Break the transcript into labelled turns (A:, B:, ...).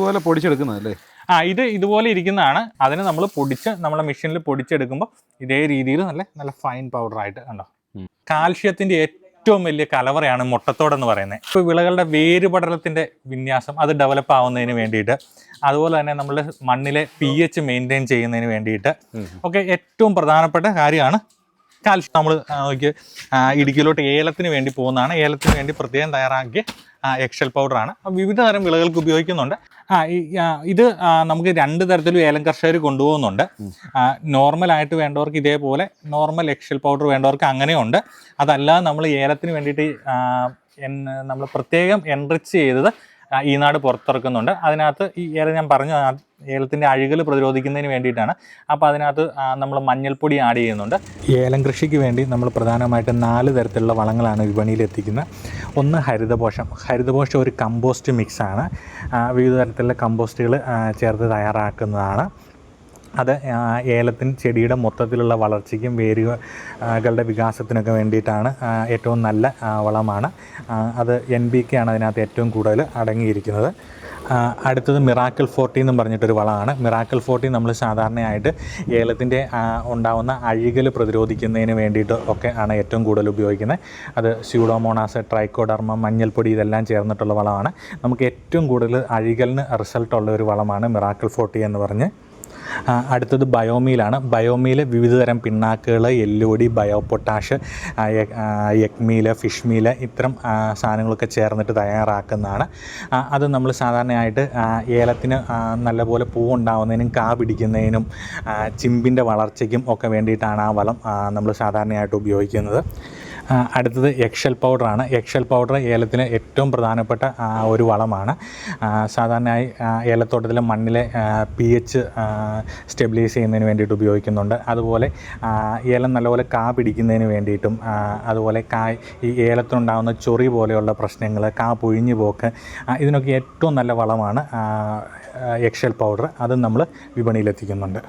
A: ഇതുപോലെ പൊടിച്ചെടുക്കുന്നതല്ലേ?
B: ഇത് ഇതുപോലെ ഇരിക്കുന്നതാണ്. അതിന് നമ്മൾ നമ്മളെ മെഷീനിൽ പൊടിച്ചെടുക്കുമ്പോൾ ഇതേ രീതിയിൽ നല്ല നല്ല ഫൈൻ പൗഡറായിട്ട് കണ്ടോ. കാൽഷ്യത്തിൻ്റെ ഏറ്റവും വലിയ കലവറയാണ് മുട്ടത്തോടെന്ന് പറയുന്നത്. ഇപ്പോൾ വിളകളുടെ വേരുപടലത്തിൻ്റെ വിന്യാസം അത് ഡെവലപ്പ് ആവുന്നതിന് വേണ്ടിയിട്ട്, അതുപോലെ തന്നെ നമ്മുടെ മണ്ണിലെ pH മെയിൻറ്റെയിൻ ചെയ്യുന്നതിന് വേണ്ടിയിട്ട് ഒക്കെ ഏറ്റവും പ്രധാനപ്പെട്ട കാര്യമാണ് കാൽഷ്യം. നമ്മൾ ഇടുക്കിയിലോട്ട് ഏലത്തിന് വേണ്ടി പോകുന്നതാണ്. ഏലത്തിന് വേണ്ടി പ്രത്യേകം തയ്യാറാക്കിയ എക്സൽ പൗഡറാണ്. വിവിധ തരം വിളകൾക്ക് ഉപയോഗിക്കുന്നുണ്ട്. ഇത് നമുക്ക് 2 തരത്തിലും ഏലം കർഷകർ കൊണ്ടുപോകുന്നുണ്ട്. നോർമലായിട്ട് വേണ്ടവർക്ക് ഇതേപോലെ നോർമൽ എക്സൽ പൗഡർ വേണ്ടവർക്ക് അങ്ങനെയുണ്ട്. അതല്ലാതെ നമ്മൾ ഏലത്തിന് വേണ്ടിയിട്ട് നമ്മൾ പ്രത്യേകം എൻറിച്ച് ചെയ്തത് ഈ നാട് പുറത്തിറക്കുന്നുണ്ട്. അതിനകത്ത് ഈ ഏലം ഞാൻ പറഞ്ഞു, ഏലത്തിൻ്റെ അഴുകൽ പ്രതിരോധിക്കുന്നതിന് വേണ്ടിയിട്ടാണ്. അപ്പോൾ അതിനകത്ത് നമ്മൾ മഞ്ഞൾപ്പൊടി ആഡ് ചെയ്യുന്നുണ്ട്. ഏലം കൃഷിക്ക് വേണ്ടി നമ്മൾ പ്രധാനമായിട്ടും 4 തരത്തിലുള്ള വളങ്ങളാണ് വിപണിയിൽ എത്തിക്കുന്നത്. ഒന്ന് ഹരിതപോഷം ഒരു കമ്പോസ്റ്റ് മിക്സാണ്. വിവിധ തരത്തിലുള്ള കമ്പോസ്റ്റുകൾ ചേർത്ത് തയ്യാറാക്കുന്നതാണ്. അത് ഏലത്തിന് ചെടിയുടെ മൊത്തത്തിലുള്ള വളർച്ചയ്ക്കും വേരുകളുടെ വികാസത്തിനൊക്കെ വേണ്ടിയിട്ടാണ് ഏറ്റവും നല്ല വളമാണ്. അത് NPK ആണ് അതിനകത്ത് ഏറ്റവും കൂടുതൽ അടങ്ങിയിരിക്കുന്നത്. അടുത്തത് മിറാക്കിൾ 40 എന്നും പറഞ്ഞിട്ടൊരു വളമാണ്. മിറാക്കിൾ 40 നമ്മൾ സാധാരണയായിട്ട് ഏലത്തിൻ്റെ ഉണ്ടാകുന്ന അഴുകൽ പ്രതിരോധിക്കുന്നതിന് വേണ്ടിയിട്ട് ഒക്കെ ആണ് ഏറ്റവും കൂടുതൽ ഉപയോഗിക്കുന്നത്. അത് സ്യൂഡോമോണാസ്, ട്രൈക്കോഡർമ, മഞ്ഞൾപ്പൊടി ഇതെല്ലാം ചേർന്നിട്ടുള്ള വളമാണ്. നമുക്ക് ഏറ്റവും കൂടുതൽ അഴുകലിന് റിസൾട്ടുള്ള ഒരു വളമാണ് മിറാക്കിൾ 40 എന്ന് പറഞ്ഞ്. അടുത്തത് ബയോമീലാണ്. ബയോമീൽ വിവിധ തരം പിണ്ണാക്കുകൾ, എല്ലുപൊടി, ബയോപൊട്ടാഷ്, എഗ് ഫിഷ് മീല് ഇത്തരം സാധനങ്ങളൊക്കെ ചേർന്നിട്ട് തയ്യാറാക്കുന്നതാണ്. അത് നമ്മൾ സാധാരണയായിട്ട് ഏലത്തിന് നല്ലപോലെ പൂവുണ്ടാവുന്നതിനും കാ പിടിക്കുന്നതിനും ചിമ്പിൻ്റെ വളർച്ചയ്ക്കും ഒക്കെ വേണ്ടിയിട്ടാണ് ആ വളം നമ്മൾ സാധാരണയായിട്ട് ഉപയോഗിക്കുന്നത്. അടുത്തത് എക്സൽ പൗഡറാണ്. എക്സൽ പൗഡർ ഏലത്തിന് ഏറ്റവും പ്രധാനപ്പെട്ട ഒരു വളമാണ്. സാധാരണയായി ഏലത്തോട്ടത്തിലെ മണ്ണിലെ pH സ്റ്റെബിലൈസ് ചെയ്യുന്നതിന് വേണ്ടിയിട്ട് ഉപയോഗിക്കുന്നുണ്ട്. അതുപോലെ ഏലം നല്ലപോലെ കാ പിടിക്കുന്നതിന് വേണ്ടിയിട്ടും, അതുപോലെ ഈ ഏലത്തിനുണ്ടാകുന്ന ചൊറി പോലെയുള്ള പ്രശ്നങ്ങൾ, കാ പൊഴിഞ്ഞു പോക്ക്, ഇതിനൊക്കെ ഏറ്റവും നല്ല വളമാണ് എക്സൽ പൗഡർ. അതും നമ്മൾ വിപണിയിലെത്തിക്കുന്നുണ്ട്.